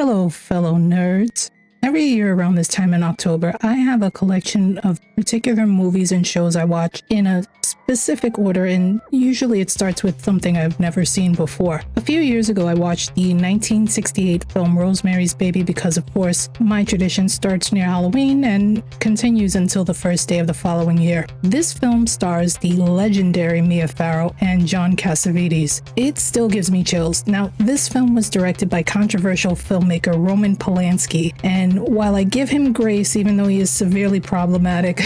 Hello, fellow nerds. Every year around this time in October, I have a collection of particular movies and shows I watch in a specific order, and usually it starts with something I've never seen before. A few years ago, I watched the 1968 film Rosemary's Baby because, of course, my tradition starts near Halloween and continues until the first day of the following year. This film stars the legendary Mia Farrow and John Cassavetes. It still gives me chills. Now, this film was directed by controversial filmmaker Roman Polanski, and while I give him grace even though he is severely problematic,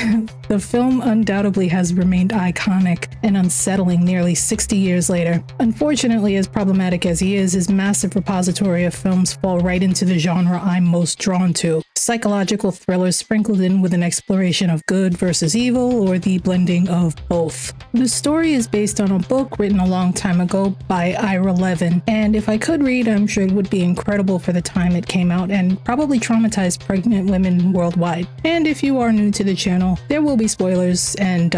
the film undoubtedly has remained iconic and unsettling nearly 60 years later. Unfortunately, as problematic as he is, his massive repository of films fall right into the genre I'm most drawn to. Psychological thrillers sprinkled in with an exploration of good versus evil, or the blending of both. The story is based on a book written a long time ago by Ira Levin, and if I could read, I'm sure it would be incredible for the time it came out and probably traumatized pregnant women worldwide. And if you are new to the channel, there will be spoilers, and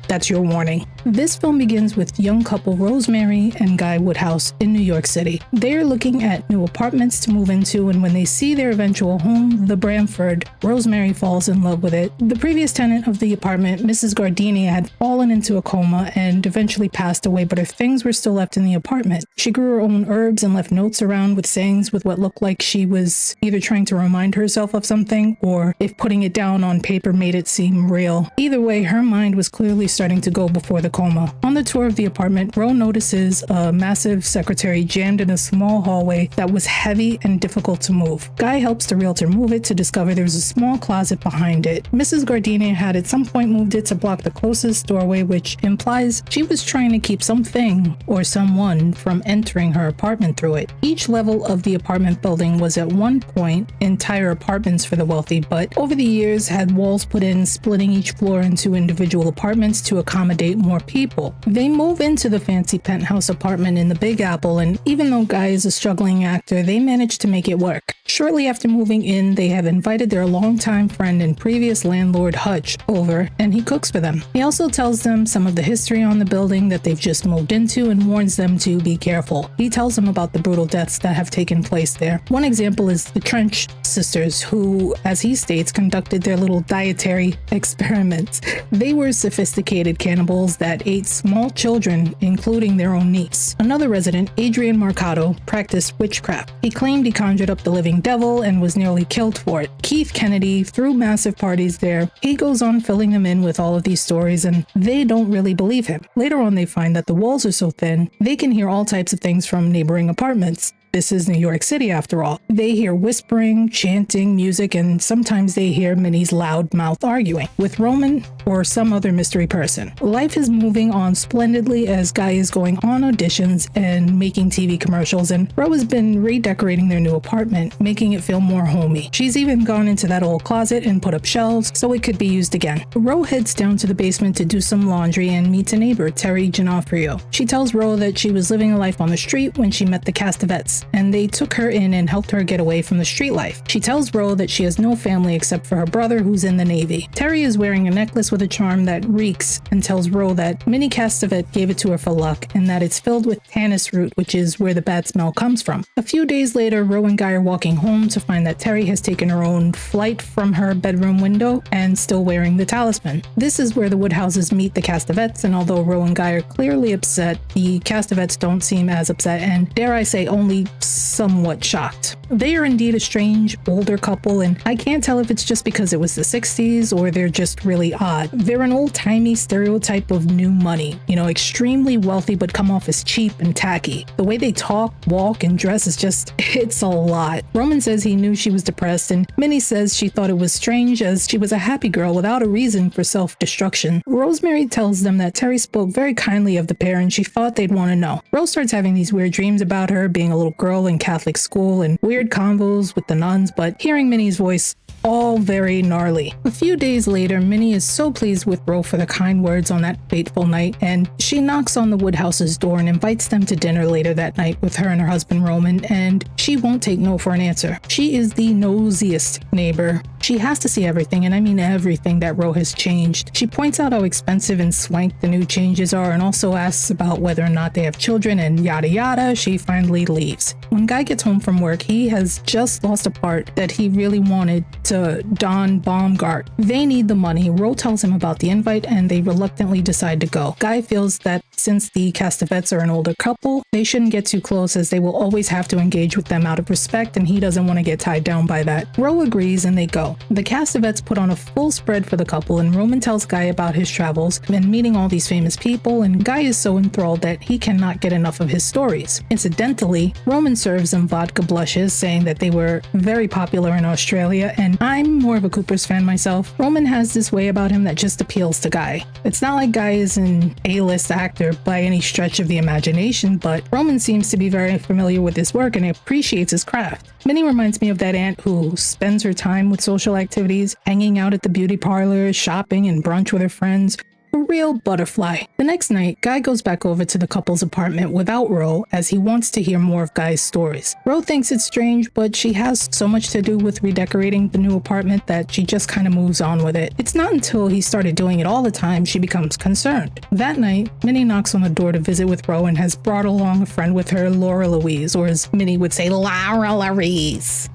that's your warning. This film begins with young couple Rosemary and Guy Woodhouse in New York City. They're looking at new apartments to move into, and when they see their eventual home, the Bramford, Rosemary falls in love with it. The previous tenant of the apartment, Mrs. Gardini, had fallen into a coma and eventually passed away, but her things were still left in the apartment. She grew her own herbs and left notes around with sayings with what looked like she was either trying to remind herself of something, or if putting it down on paper made it seem real. Either way, her mind was clearly starting to go before the coma. On the tour of the apartment, Ro notices a massive secretary jammed in a small hallway that was heavy and difficult to move. Guy helps the realtor move it to discover there's a small closet behind it. Mrs. Gardini had at some point moved it to block the closest doorway, which implies she was trying to keep something or someone from entering her apartment through it. Each level of the apartment building was at one point entire apartments for the wealthy, but over the years had walls put in, splitting each floor into individual apartments to accommodate more people. They move into the fancy penthouse apartment in the Big Apple, and even though Guy is a struggling actor, they manage to make it work. Shortly after moving in, they have invited their longtime friend and previous landlord Hutch over, and he cooks for them. He also tells them some of the history on the building that they've just moved into and warns them to be careful. He tells them about the brutal deaths that have taken place there. One example is the Trench sisters, who, as he states, conducted their little dietary experiments. They were sophisticated cannibals that ate small children, including their own niece. Another resident, Adrian Marcato, practiced witchcraft. He claimed he conjured up the living devil and was nearly killed for it. Keith Kennedy threw massive parties there. He goes on filling them in with all of these stories, and they don't really believe him. Later on, they find that the walls are so thin, they can hear all types of things from neighboring apartments. This is New York City, after all. They hear whispering, chanting, music, and sometimes they hear Minnie's loud mouth arguing with Roman or some other mystery person. Life is moving on splendidly as Guy is going on auditions and making TV commercials, and Ro has been redecorating their new apartment, making it feel more homey. She's even gone into that old closet and put up shelves so it could be used again. Ro heads down to the basement to do some laundry and meets a neighbor, Terry Giannoffrio. She tells Ro that she was living a life on the street when she met the Castavets, and they took her in and helped her get away from the street life. She tells Ro that she has no family except for her brother, who's in the Navy. Terry is wearing a necklace with a charm that reeks and tells Ro that Minnie Castavet gave it to her for luck and that it's filled with tannis root, which is where the bad smell comes from. A few days later, Ro and Guy are walking home to find that Terry has taken her own flight from her bedroom window and still wearing the talisman. This is where the Woodhouses meet the Castavets, and although Ro and Guy are clearly upset, the Castavets don't seem as upset and, dare I say, only somewhat shocked. They are indeed a strange older couple, and I can't tell if it's just because it was the 60s or they're just really odd. They're an old-timey stereotype of new money, extremely wealthy but come off as cheap and tacky. The way they talk, walk, and dress is just, it's a lot. Roman says he knew she was depressed, and Minnie says she thought it was strange as she was a happy girl without a reason for self-destruction. Rosemary tells them that Terry spoke very kindly of the pair and she thought they'd want to know. Rose starts having these weird dreams about her being a little girl in Catholic school and weird convos with the nuns, but hearing Minnie's voice, all very gnarly. A few days later, Minnie is so pleased with Ro for the kind words on that fateful night, and she knocks on the Woodhouse's door and invites them to dinner later that night with her and her husband Roman, and she won't take no for an answer. She is the nosiest neighbor. She has to see everything, and I mean everything, that Ro has changed. She points out how expensive and swank the new changes are and also asks about whether or not they have children and yada yada. She finally leaves. When Guy gets home from work, he has just lost a part that he really wanted to Don Baumgart. They need the money. Ro tells him about the invite and they reluctantly decide to go. Guy feels that since the Castavetes are an older couple, they shouldn't get too close as they will always have to engage with them out of respect, and he doesn't want to get tied down by that. Ro agrees and they go. The Castavetes put on a full spread for the couple, and Roman tells Guy about his travels and meeting all these famous people, and Guy is so enthralled that he cannot get enough of his stories. Incidentally, Roman serves them vodka blushes, saying that they were very popular in Australia, and I'm more of a Cooper's fan myself. Roman has this way about him that just appeals to Guy. It's not like Guy is an A-list actor by any stretch of the imagination, but Roman seems to be very familiar with his work and appreciates his craft. Minnie reminds me of that aunt who spends her time with social activities, hanging out at the beauty parlor, shopping and brunch with her friends. A real butterfly. The next night, Guy goes back over to the couple's apartment without Ro as he wants to hear more of Guy's stories. Ro thinks it's strange, but she has so much to do with redecorating the new apartment that she just kind of moves on with it. It's not until he started doing it all the time she becomes concerned. That night, Minnie knocks on the door to visit with Ro and has brought along a friend with her, Laura Louise, or as Minnie would say, Laura Louise.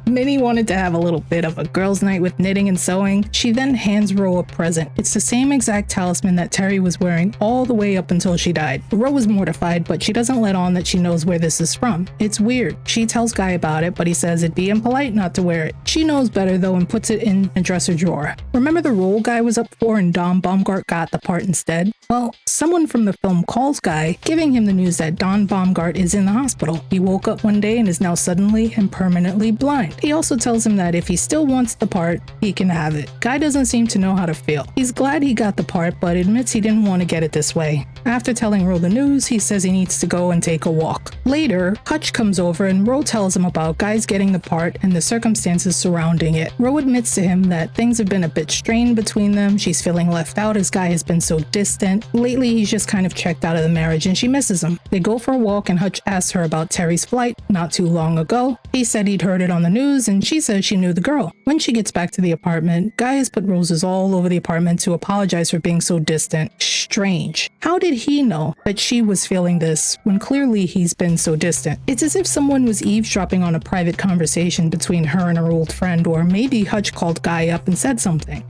Minnie wanted to have a little bit of a girls' night with knitting and sewing. She then hands Ro a present. It's the same exact talisman that Terry was wearing all the way up until she died. Ro was mortified, but she doesn't let on that she knows where this is from. It's weird. She tells Guy about it, but he says it'd be impolite not to wear it. She knows better though and puts it in a dresser drawer. Remember the role Guy was up for and Don Baumgart got the part instead? Well, someone from the film calls Guy, giving him the news that Don Baumgart is in the hospital. He woke up one day and is now suddenly and permanently blind. He also tells him that if he still wants the part, he can have it. Guy doesn't seem to know how to feel. He's glad he got the part, but admits he didn't want to get it this way. After telling Ro the news, he says he needs to go and take a walk. Later, Hutch comes over and Ro tells him about Guy's getting the part and the circumstances surrounding it. Ro admits to him that things have been a bit strained between them. She's feeling left out as Guy has been so distant. Lately, he's just kind of checked out of the marriage and she misses him. They go for a walk and Hutch asks her about Terry's flight not too long ago. He said he'd heard it on the news and she says she knew the girl. When she gets back to the apartment, Guy has put roses all over the apartment to apologize for being so distant. Strange. How did he know that she was feeling this when clearly he's been so distant? It's as if someone was eavesdropping on a private conversation between her and her old friend, or maybe Hutch called Guy up and said something.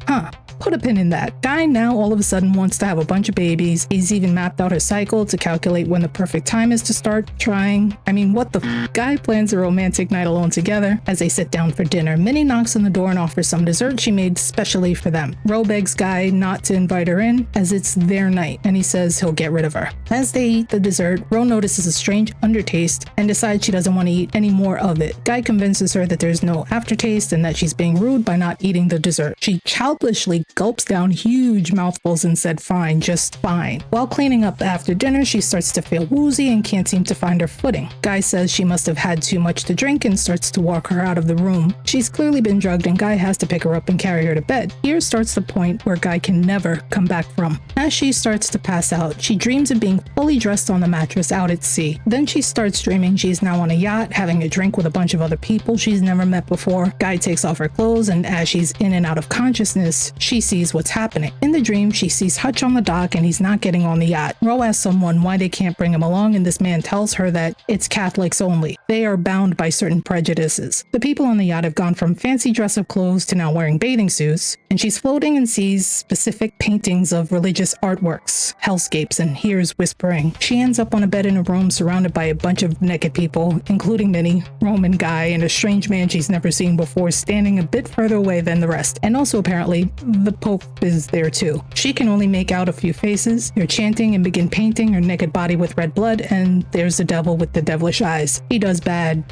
Put a pin in that. Guy now all of a sudden wants to have a bunch of babies. He's even mapped out her cycle to calculate when the perfect time is to start trying. I mean, what the f? Guy plans a romantic night alone together as they sit down for dinner. Minnie knocks on the door and offers some dessert she made specially for them. Ro begs Guy not to invite her in as it's their night, and he says he'll get rid of her. As they eat the dessert, Ro notices a strange undertaste and decides she doesn't want to eat any more of it. Guy convinces her that there's no aftertaste and that she's being rude by not eating the dessert. She childishly gulps down huge mouthfuls and said fine, just fine. While cleaning up after dinner, she starts to feel woozy and can't seem to find her footing. Guy says she must have had too much to drink and starts to walk her out of the room. She's clearly been drugged and Guy has to pick her up and carry her to bed. Here starts the point where Guy can never come back from. As she starts to pass out, she dreams of being fully dressed on the mattress out at sea. Then she starts dreaming she's now on a yacht, having a drink with a bunch of other people she's never met before. Guy takes off her clothes and as she's in and out of consciousness, she sees what's happening. In the dream, she sees Hutch on the dock and he's not getting on the yacht. Ro asks someone why they can't bring him along and this man tells her that it's Catholics only. They are bound by certain prejudices. The people on the yacht have gone from fancy dress-up clothes to now wearing bathing suits, and she's floating and sees specific paintings of religious artworks, hellscapes, and hears whispering. She ends up on a bed in a room surrounded by a bunch of naked people, including Minnie, Roman, Guy, and a strange man she's never seen before standing a bit further away than the rest. And also apparently, the Pope is there too. She can only make out a few faces. They're chanting and begin painting her naked body with red blood, and there's the devil with the devilish eyes. He does bad,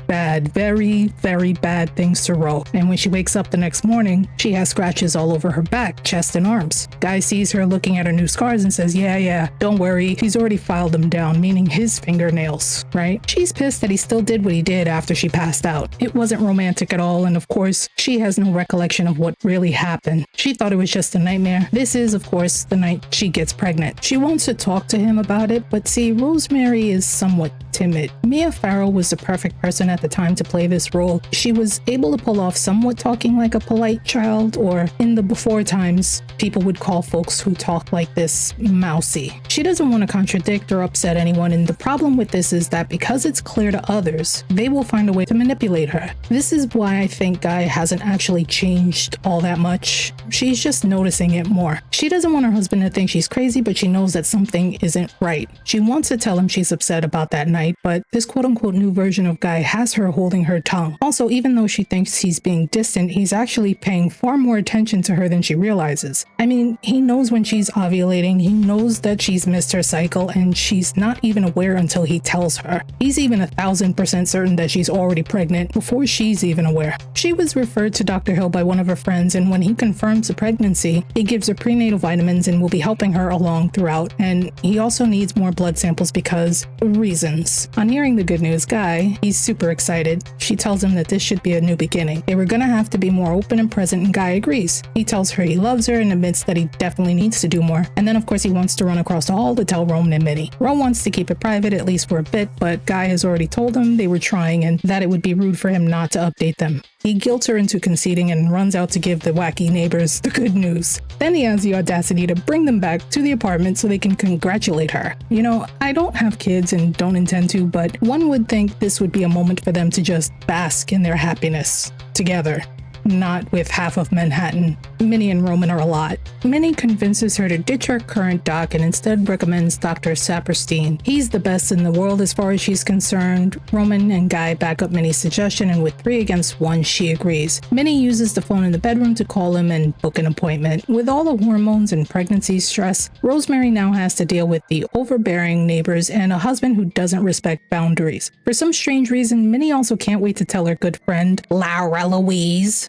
very, very bad things to Ro, and when she wakes up the next morning, she has scratches all over her back, chest, and arms. Guy sees her looking at her new scars and says, yeah, don't worry, he's already filed them down, meaning his fingernails, right? She's pissed that he still did what he did after she passed out. It wasn't romantic at all, and of course, she has no recollection of what really happened. She thought it was was just a nightmare. This is, of course, the night she gets pregnant. She wants to talk to him about it, but see, Rosemary is somewhat timid. Mia Farrow was the perfect person at the time to play this role. She was able to pull off somewhat talking like a polite child, or in the before times, people would call folks who talk like this mousy. She doesn't want to contradict or upset anyone, and the problem with this is that because it's clear to others, they will find a way to manipulate her. This is why I think Guy hasn't actually changed all that much. She's just noticing it more. She doesn't want her husband to think she's crazy, but she knows that something isn't right. She wants to tell him she's upset about that night, but this quote-unquote new version of Guy has her holding her tongue. Also, even though she thinks he's being distant, he's actually paying far more attention to her than she realizes. I mean, he knows when she's ovulating, he knows that she's missed her cycle, and she's not even aware until he tells her. He's even 1,000% certain that she's already pregnant before she's even aware. She was referred to Dr. Hill by one of her friends, and when he confirms the pregnancy, he gives her prenatal vitamins and will be helping her along throughout, and he also needs more blood samples because reasons. On hearing the good news, Guy, he's super excited. She tells him that this should be a new beginning. They were gonna have to be more open and present, and Guy agrees. He tells her he loves her and admits that he definitely needs to do more. And then of course he wants to run across the hall to tell Roman and Minnie. Ro wants to keep it private, at least for a bit, but Guy has already told him they were trying and that it would be rude for him not to update them. He guilts her into conceding and runs out to give the wacky neighbors the good news. Then he has the audacity to bring them back to the apartment so they can congratulate her. You know, I don't have kids and don't intend to, but one would think this would be a moment for them to just bask in their happiness together. Not with half of Manhattan. Minnie and Roman are a lot. Minnie convinces her to ditch her current doc and instead recommends Dr. Saperstein. He's the best in the world as far as she's concerned. Roman and Guy back up Minnie's suggestion, and with 3 against 1, she agrees. Minnie uses the phone in the bedroom to call him and book an appointment. With all the hormones and pregnancy stress, Rosemary now has to deal with the overbearing neighbors and a husband who doesn't respect boundaries. For some strange reason, Minnie also can't wait to tell her good friend, Laura Louise.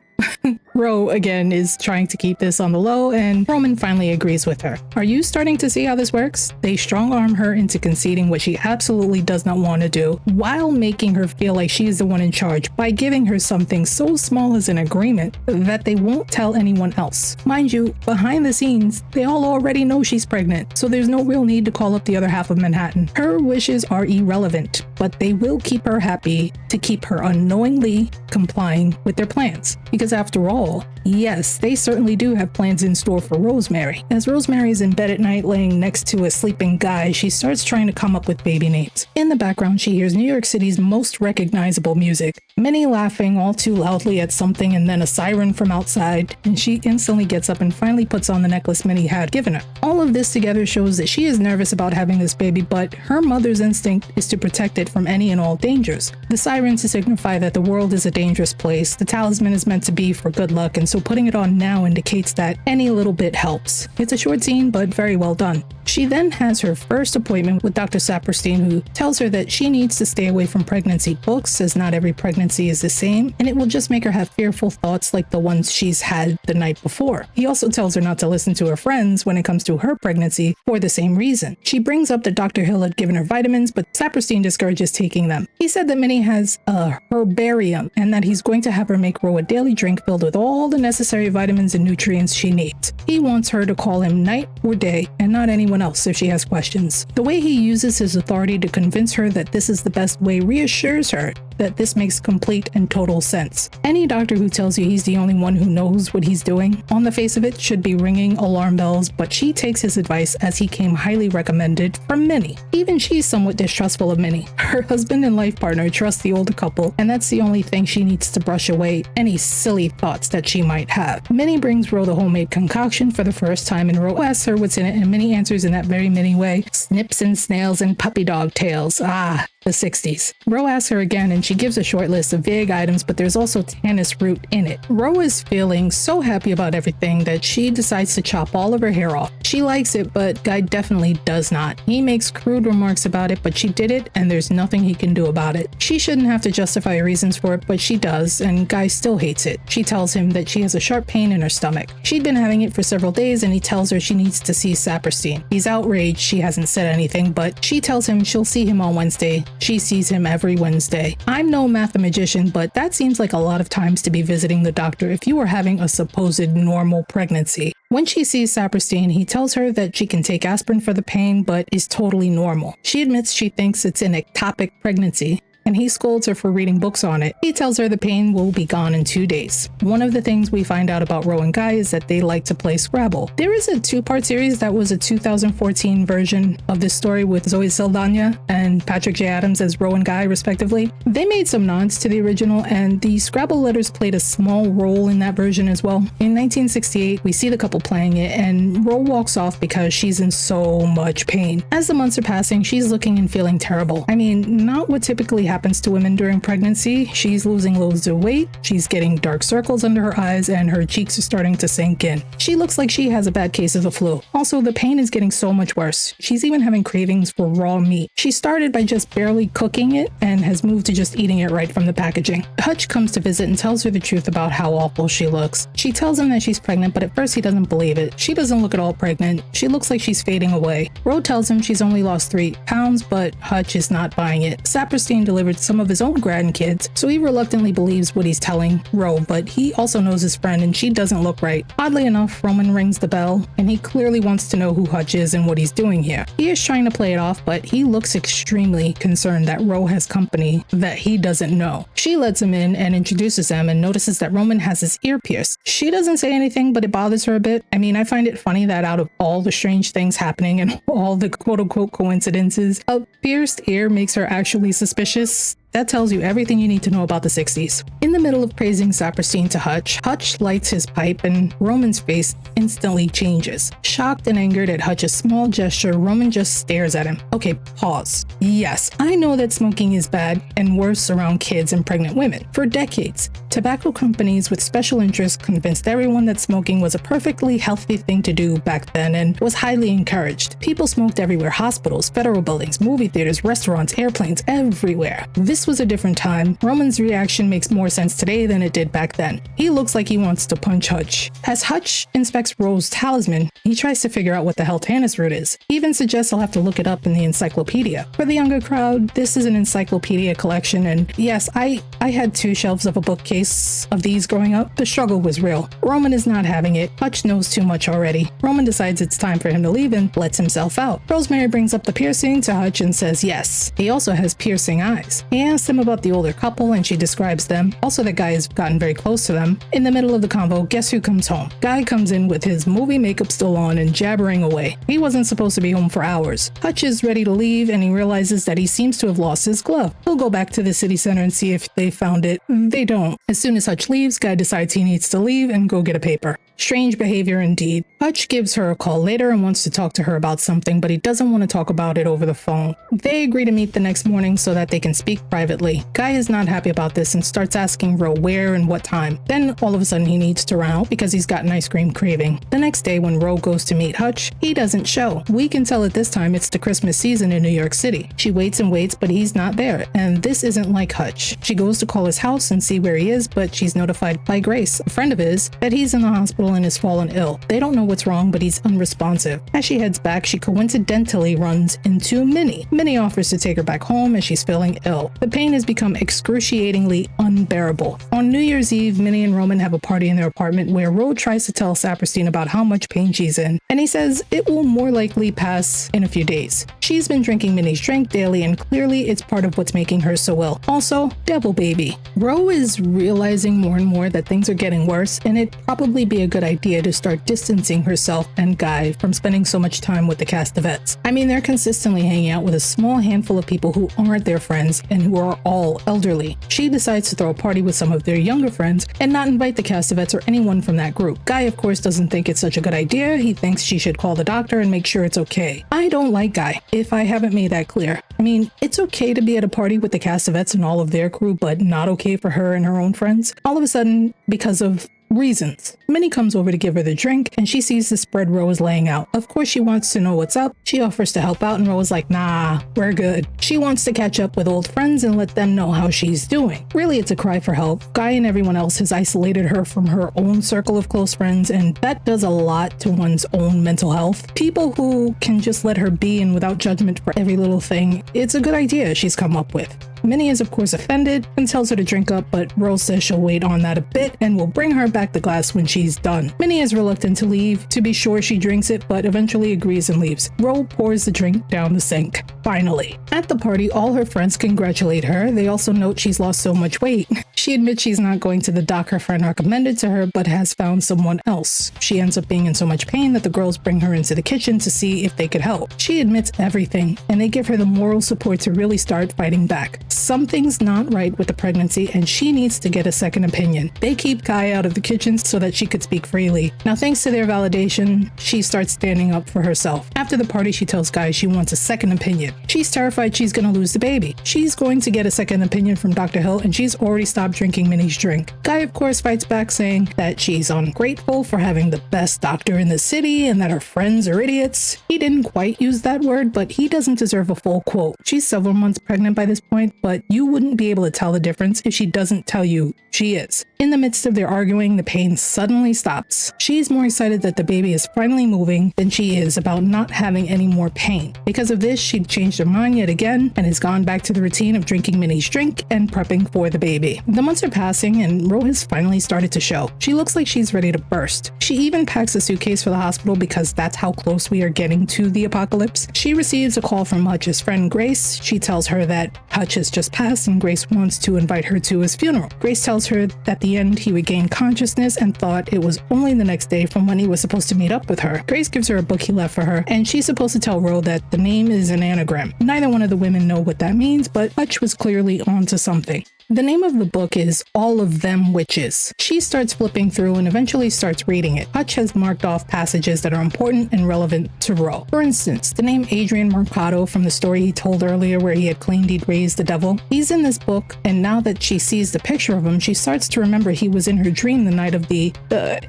Ro, again, is trying to keep this on the low, and Roman finally agrees with her. Are you starting to see how this works? They strong-arm her into conceding what she absolutely does not want to do, while making her feel like she is the one in charge by giving her something so small as an agreement that they won't tell anyone else. Mind you, behind the scenes, they all already know she's pregnant, so there's no real need to call up the other half of Manhattan. Her wishes are irrelevant, but they will keep her happy to keep her unknowingly complying with their plans. Because after all, yes, they certainly do have plans in store for Rosemary. As Rosemary is in bed at night laying next to a sleeping Guy, she starts trying to come up with baby names. In the background, she hears New York City's most recognizable music. Minnie laughing all too loudly at something and then a siren from outside, and she instantly gets up and finally puts on the necklace Minnie had given her. All of this together shows that she is nervous about having this baby, but her mother's instinct is to protect it from any and all dangers. The siren to signify that the world is a dangerous place. The talisman is meant to be for good luck, and so putting it on now indicates that any little bit helps. It's a short scene, but very well done. She then has her first appointment with Dr. Saperstein, who tells her that she needs to stay away from pregnancy books, as not every pregnancy is the same, and it will just make her have fearful thoughts like the ones she's had the night before. He also tells her not to listen to her friends when it comes to her pregnancy for the same reason. She brings up that Dr. Hill had given her vitamins, but Saperstein discourages taking them. He said that Minnie has a herbarium, and that he's going to have her make Ro a daily drink filled with all the necessary vitamins and nutrients she needs. He wants her to call him night or day, and not anyone else if she has questions. The way he uses his authority to convince her that this is the best way reassures her that this makes complete and total sense. Any doctor who tells you he's the only one who knows what he's doing, on the face of it, should be ringing alarm bells, but she takes his advice as he came highly recommended from Minnie. Even she's somewhat distrustful of Minnie. Her husband and life partner trust the older couple, and that's the only thing she needs to brush away any silly thoughts that she might have. Minnie brings Ro the homemade concoction for the first time, and Ro asks her what's in it, and Minnie answers in that very Minnie way, snips and snails and puppy dog tails. Ah, the 60s. Ro asks her again, and she gives a short list of vague items, but there's also tannis root in it. Ro is feeling so happy about everything that she decides to chop all of her hair off. She likes it, but Guy definitely does not. He makes crude remarks about it, but she did it, and there's nothing he can do about it. She shouldn't have to justify her reasons for it, but she does, and Guy still hates it. She tells him that she has a sharp pain in her stomach. She'd been having it for several days, and he tells her she needs to see Saperstein. He's outraged she hasn't said anything, but she tells him she'll see him on Wednesday. She sees him every Wednesday. I'm no mathematician, but that seems like a lot of times to be visiting the doctor if you are having a supposed normal pregnancy. When she sees Saperstein, he tells her that she can take aspirin for the pain, but is totally normal. She admits she thinks it's an ectopic pregnancy, and he scolds her for reading books on it. He tells her the pain will be gone in 2 days. One of the things we find out about Ro and Guy is that they like to play Scrabble. There is a 2-part series that was a 2014 version of this story with Zoe Saldana and Patrick J. Adams as Ro and Guy, respectively. They made some nods to the original, and the Scrabble letters played a small role in that version as well. In 1968, we see the couple playing it, and Ro walks off because she's in so much pain. As the months are passing, she's looking and feeling terrible. I mean, not what typically happens to women during pregnancy. She's losing loads of weight, she's getting dark circles under her eyes, and her cheeks are starting to sink in. She looks like she has a bad case of the flu. Also, the pain is getting so much worse. She's even having cravings for raw meat. She started by just barely cooking it and has moved to just eating it right from the packaging. Hutch comes to visit and tells her the truth about how awful she looks. She tells him that she's pregnant, but at first he doesn't believe it. She doesn't look at all pregnant. She looks like she's fading away. Ro tells him she's only lost 3 pounds, but Hutch is not buying it. Saperstein delivered some of his own grandkids, so he reluctantly believes what he's telling Ro, but he also knows his friend and she doesn't look right. Oddly enough, Roman rings the bell, and he clearly wants to know who Hutch is and what he's doing here. He is trying to play it off, but he looks extremely concerned that Ro has company that he doesn't know. She lets him in and introduces him and notices that Roman has his ear pierced. She doesn't say anything, but it bothers her a bit. I mean, I find it funny that out of all the strange things happening and all the quote-unquote coincidences, a pierced ear makes her actually suspicious. That tells you everything you need to know about the 60s. In the middle of praising Saperstein to Hutch, Hutch lights his pipe and Roman's face instantly changes. Shocked and angered at Hutch's small gesture, Roman just stares at him. Okay, pause. Yes, I know that smoking is bad and worse around kids and pregnant women. For decades, tobacco companies with special interests convinced everyone that smoking was a perfectly healthy thing to do back then and was highly encouraged. People smoked everywhere: hospitals, federal buildings, movie theaters, restaurants, airplanes, everywhere. This was a different time. Roman's reaction makes more sense today than it did back then. He looks like he wants to punch Hutch. As Hutch inspects Ro's talisman, he tries to figure out what the hell Tanis root is. He even suggests I'll have to look it up in the encyclopedia. For the younger crowd, this is an encyclopedia collection, and yes, I had 2 shelves of a bookcase of these growing up. The struggle was real. Roman is not having it. Hutch knows too much already. Roman decides it's time for him to leave and lets himself out. Rosemary brings up the piercing to Hutch and says yes. He also has piercing eyes. He asks him about the older couple and she describes them. Also, the guy has gotten very close to them. In the middle of the convo, guess who comes home? Guy comes in with his movie makeup still on and jabbering away. He wasn't supposed to be home for hours. Hutch is ready to leave and he realizes that he seems to have lost his glove. He'll go back to the city center and see if they found it. They don't. As soon as Hutch leaves, Guy decides he needs to leave and go get a paper. Strange behavior indeed. Hutch gives her a call later and wants to talk to her about something, but he doesn't want to talk about it over the phone. They agree to meet the next morning so that they can speak privately. Guy is not happy about this and starts asking Ro where and what time. Then all of a sudden he needs to run out because he's got an ice cream craving. The next day when Ro goes to meet Hutch, he doesn't show. We can tell at this time it's the Christmas season in New York City. She waits and waits, but he's not there, and this isn't like Hutch. She goes to call his house and see where he is, but she's notified by Grace, a friend of his, that he's in the hospital and has fallen ill. They don't know what's wrong, but he's unresponsive. As she heads back, she coincidentally runs into Minnie. Minnie offers to take her back home as she's feeling ill. The pain has become excruciatingly unbearable. On New Year's Eve, Minnie and Roman have a party in their apartment where Ro tries to tell Saperstein about how much pain she's in, and he says it will more likely pass in a few days. She's been drinking Minnie's drink daily, and clearly it's part of what's making her so ill. Also, devil baby. Ro is realizing more and more that things are getting worse, and it'd probably be a good idea to start distancing herself and Guy from spending so much time with the Castevettes. I mean, they're consistently hanging out with a small handful of people who aren't their friends and who are all elderly. She decides to throw a party with some of their younger friends and not invite the Castevettes or anyone from that group. Guy, of course, doesn't think it's such a good idea. He thinks she should call the doctor and make sure it's okay. I don't like Guy, if I haven't made that clear. I mean, it's okay to be at a party with the Castevettes and all of their crew, but not okay for her and her own friends. All of a sudden, because of Reasons. Minnie comes over to give her the drink, and she sees the spread Ro is laying out. Of course, she wants to know what's up. She offers to help out, and Ro is like, nah, we're good. She wants to catch up with old friends and let them know how she's doing. Really, it's a cry for help. Guy and everyone else has isolated her from her own circle of close friends, and that does a lot to one's own mental health. People who can just let her be and without judgment for every little thing, it's a good idea she's come up with. Minnie is of course offended and tells her to drink up, but Rose says she'll wait on that a bit and will bring her back the glass when she's done. Minnie is reluctant to leave. To be sure, she drinks it, but eventually agrees and leaves. Rose pours the drink down the sink. Finally. At the party, all her friends congratulate her. They also note she's lost so much weight. She admits she's not going to the doc her friend recommended to her, but has found someone else. She ends up being in so much pain that the girls bring her into the kitchen to see if they could help. She admits everything, and they give her the moral support to really start fighting back. Something's not right with the pregnancy, and she needs to get a second opinion. They keep Kai out of the kitchen so that she could speak freely. Now, thanks to their validation, she starts standing up for herself. After the party, she tells Guy she wants a second opinion. She's terrified she's going to lose the baby. She's going to get a second opinion from Dr. Hill, and she's already stopped drinking Minnie's drink. Guy, of course, fights back, saying that she's ungrateful for having the best doctor in the city and that her friends are idiots. He didn't quite use that word, but he doesn't deserve a full quote. She's several months pregnant by this point, but you wouldn't be able to tell the difference if she doesn't tell you she is. In the midst of their arguing, the pain suddenly stops. She's more excited that the baby is finally moving than she is about not having any more pain. Because of this, she'd changed her mind yet again and has gone back to the routine of drinking Minnie's drink and prepping for the baby. The months are passing and Ro has finally started to show. She looks like she's ready to burst. She even packs a suitcase for the hospital because that's how close we are getting to the apocalypse. She receives a call from Hutch's friend Grace. She tells her that Hutch has just passed and Grace wants to invite her to his funeral. Grace tells her that at the end he regained consciousness and thought it was only the next day from when he was supposed to meet up with her. Grace gives her a book he left for her, and she's supposed to tell Ro that the name is an anagram. Neither one of the women know what that means, but Hutch was clearly onto something. The name of the book is All of Them Witches. She starts flipping through and eventually starts reading it. Hutch has marked off passages that are important and relevant to Ro. For instance, the name Adrian Mercado from the story he told earlier where he had claimed he'd raised the devil. He's in this book, and now that she sees the picture of him, she starts to remember he was in her dream the night of the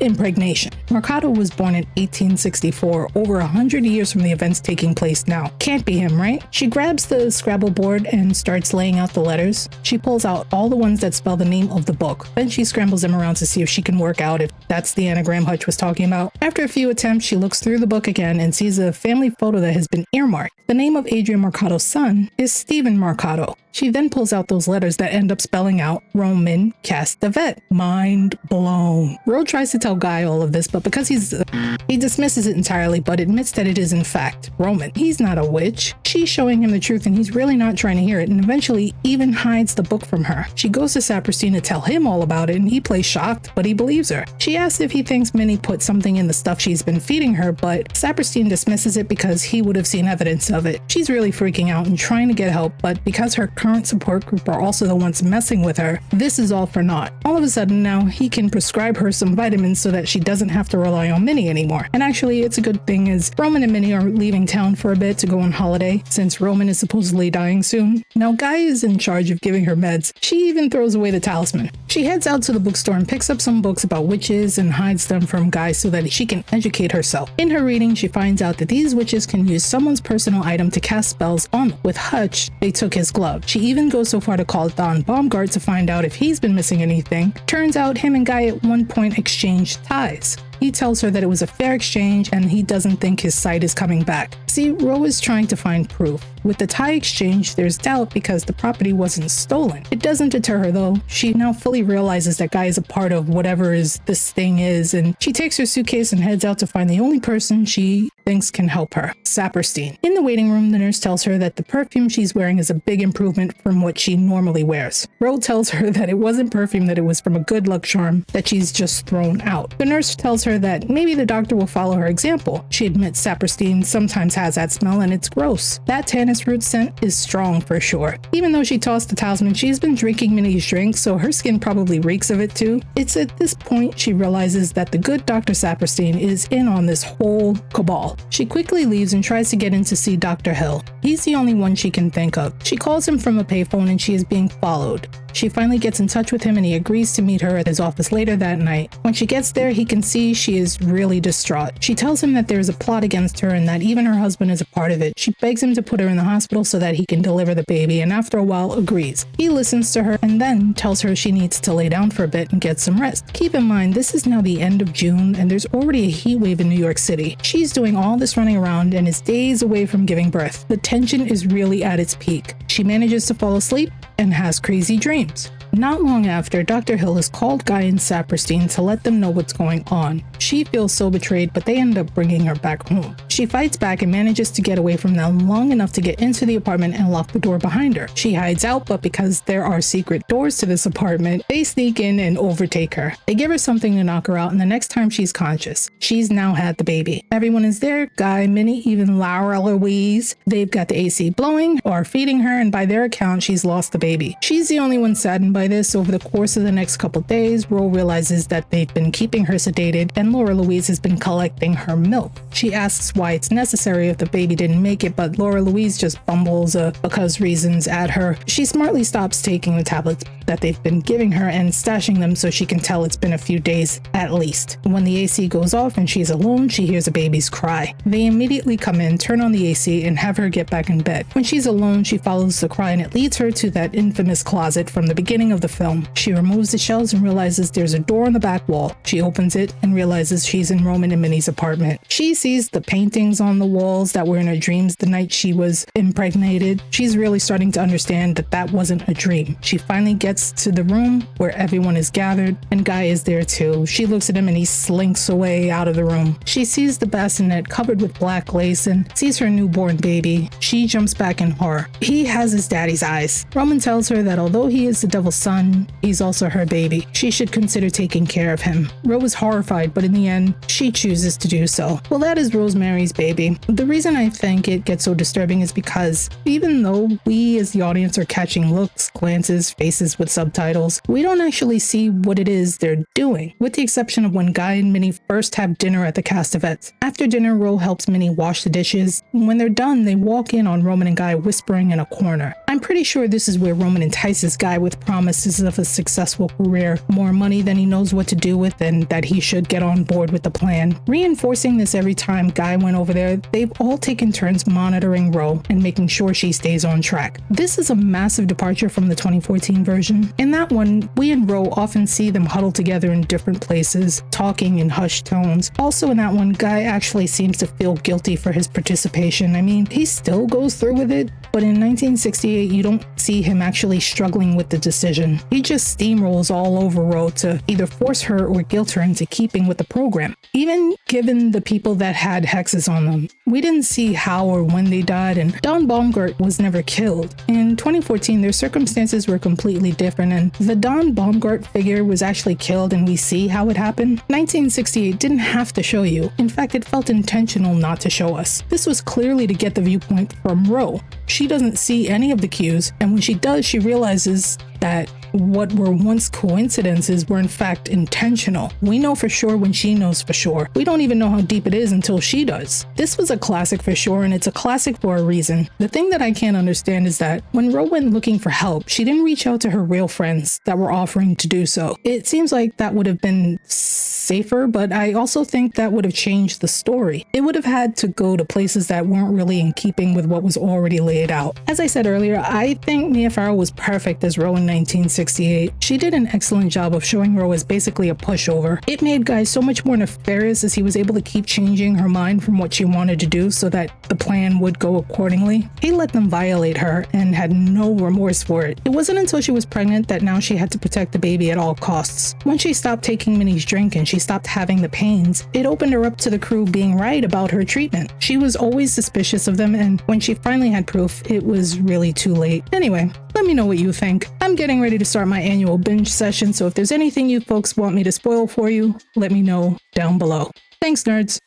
impregnation. Mercado was born in 1864, over 100 years from the events taking place now. Can't be him, right? She grabs the Scrabble board and starts laying out the letters. She pulls out all the ones that spell the name of the book. Then she scrambles them around to see if she can work out if that's the anagram Hutch was talking about. After a few attempts, she looks through the book again and sees a family photo that has been earmarked. The name of Adrian Mercado's son is Stephen Mercado. She then pulls out those letters that end up spelling out Roman Castevet. Mind blown. Ro tries to tell Guy all of this, but because he dismisses it entirely, but admits that it is in fact Roman. He's not a witch. She's showing him the truth and he's really not trying to hear it, and eventually even hides the book from her. She goes to Saperstein to tell him all about it and he plays shocked, but he believes her. She asks if he thinks Minnie put something in the stuff she's been feeding her, but Saperstein dismisses it because he would have seen evidence of it. She's really freaking out and trying to get help, but because her current support group are also the ones messing with her, this is all for naught. All of a sudden now he can prescribe her some vitamins so that she doesn't have to rely on Minnie anymore. And actually it's a good thing as Roman and Minnie are leaving town for a bit to go on holiday since Roman is supposedly dying soon. Now Guy is in charge of giving her meds. She even throws away the talisman. She heads out to the bookstore and picks up some books about witches and hides them from Guy so that she can educate herself. In her reading, she finds out that these witches can use someone's personal item to cast spells on them. With Hutch, they took his glove. She even goes so far to call Don Baumgart to find out if he's been missing anything. Turns out him and Guy at one point exchanged ties. He tells her that it was a fair exchange and he doesn't think his sight is coming back. See, Ro is trying to find proof. With the tie exchange, there's doubt because the property wasn't stolen. It doesn't deter her though. She now fully realizes that Guy is a part of whatever this thing is, and she takes her suitcase and heads out to find the only person she thinks can help her, Saperstein. In the waiting room, the nurse tells her that the perfume she's wearing is a big improvement from what she normally wears. Ro tells her that it wasn't perfume, that it was from a good luck charm that she's just thrown out. The nurse tells her that maybe the doctor will follow her example. She admits Saperstein sometimes has that smell and it's gross. That tannis root scent is strong for sure. Even though she tossed the talisman, she's been drinking Minnie's drink, so her skin probably reeks of it too. It's at this point she realizes that the good Dr. Saperstein is in on this whole cabal. She quickly leaves and tries to get in to see Dr. Hill. He's the only one she can think of. She calls him from a payphone and she is being followed. She finally gets in touch with him and he agrees to meet her at his office later that night. When she gets there, he can see she is really distraught. She tells him that there is a plot against her and that even her husband is a part of it. She begs him to put her in the hospital so that he can deliver the baby, and after a while agrees. He listens to her and then tells her she needs to lay down for a bit and get some rest. Keep in mind, this is now the end of June and there's already a heat wave in New York City. She's doing all this running around and is days away from giving birth. The tension is really at its peak. She manages to fall asleep and has crazy dreams. Not long after, Dr. Hill has called Guy and Saperstein to let them know what's going on. She feels so betrayed, but they end up bringing her back home. She fights back and manages to get away from them long enough to get into the apartment and lock the door behind her. She hides out, but because there are secret doors to this apartment, they sneak in and overtake her. They give her something to knock her out, and the next time she's conscious, she's now had the baby. Everyone is there, Guy, Minnie, even Laura Louise. They've got the AC blowing or feeding her, and by their account, she's lost the baby. She's the only one saddened by this. Over the course of the next couple days, Ro realizes that they've been keeping her sedated and Laura Louise has been collecting her milk. She asks why it's necessary if the baby didn't make it, but Laura Louise just bumbles because reasons at her. She smartly stops taking the tablets that they've been giving her and stashing them so she can tell it's been a few days at least. When the AC goes off and she's alone, she hears a baby's cry. They immediately come in, turn on the AC, and have her get back in bed. When she's alone, she follows the cry and it leads her to that infamous closet from the beginning of the film. She removes the shelves and realizes there's a door on the back wall. She opens it and realizes she's in Roman and Minnie's apartment. She sees the paintings on the walls that were in her dreams the night she was impregnated. She's really starting to understand that that wasn't a dream. She finally gets to the room where everyone is gathered and Guy is there too. She looks at him and he slinks away out of the room. She sees the bassinet covered with black lace and sees her newborn baby. She jumps back in horror. He has his daddy's eyes. Roman tells her that although he is the devil's son, he's also her baby. She should consider taking care of him. Ro is horrified, but in the end, she chooses to do so. Well, that is Rosemary's Baby. The reason I think it gets so disturbing is because even though we as the audience are catching looks, glances, faces with subtitles, we don't actually see what it is they're doing, with the exception of when Guy and Minnie first have dinner at the Castavets. After dinner, Ro helps Minnie wash the dishes. When they're done, they walk in on Roman and Guy whispering in a corner. I'm pretty sure this is where Roman entices Guy with promises of a successful career, more money than he knows what to do with, and that he should get on board with the plan. Reinforcing this every time Guy went over there, they've all taken turns monitoring Ro and making sure she stays on track. This is a massive departure from the 2014 version. In that one, we and Ro often see them huddled together in different places, talking in hushed tones. Also in that one, Guy actually seems to feel guilty for his participation. I mean, he still goes through with it, but in 1968, you don't see him actually struggling with the decision. He just steamrolls all over Ro to either force her or guilt her into keeping with the program. Even given the people that had hexes on them, we didn't see how or when they died, and Don Baumgart was never killed. In 2014, their circumstances were completely different, and the Don Baumgart figure was actually killed, and we see how it happened. 1968 didn't have to show you. In fact, it felt intentional not to show us. This was clearly to get the viewpoint from Ro. She doesn't see any of the cues, and when she does, she realizes that what were once coincidences were in fact intentional. We know for sure when she knows for sure. We don't even know how deep it is until she does. This was a classic for sure, and it's a classic for a reason. The thing that I can't understand is that when Ro went looking for help, she didn't reach out to her real friends that were offering to do so. It seems like that would have been safer, but I also think that would have changed the story. It would have had to go to places that weren't really in keeping with what was already laid out. As I said earlier, I think Mia Farrow was perfect as Ro in 1968. She did an excellent job of showing Ro as basically a pushover. It made Guy so much more nefarious as he was able to keep changing her mind from what she wanted to do so that the plan would go accordingly. He let them violate her and had no remorse for it. It wasn't until she was pregnant that now she had to protect the baby at all costs. When she stopped taking Minnie's drink and she stopped having the pains, it opened her up to the crew being right about her treatment. She was always suspicious of them, and when she finally had proof, it was really too late. Anyway, let me know what you think. I'm getting ready to start my annual binge session, so if there's anything you folks want me to spoil for you, let me know down below. Thanks, nerds.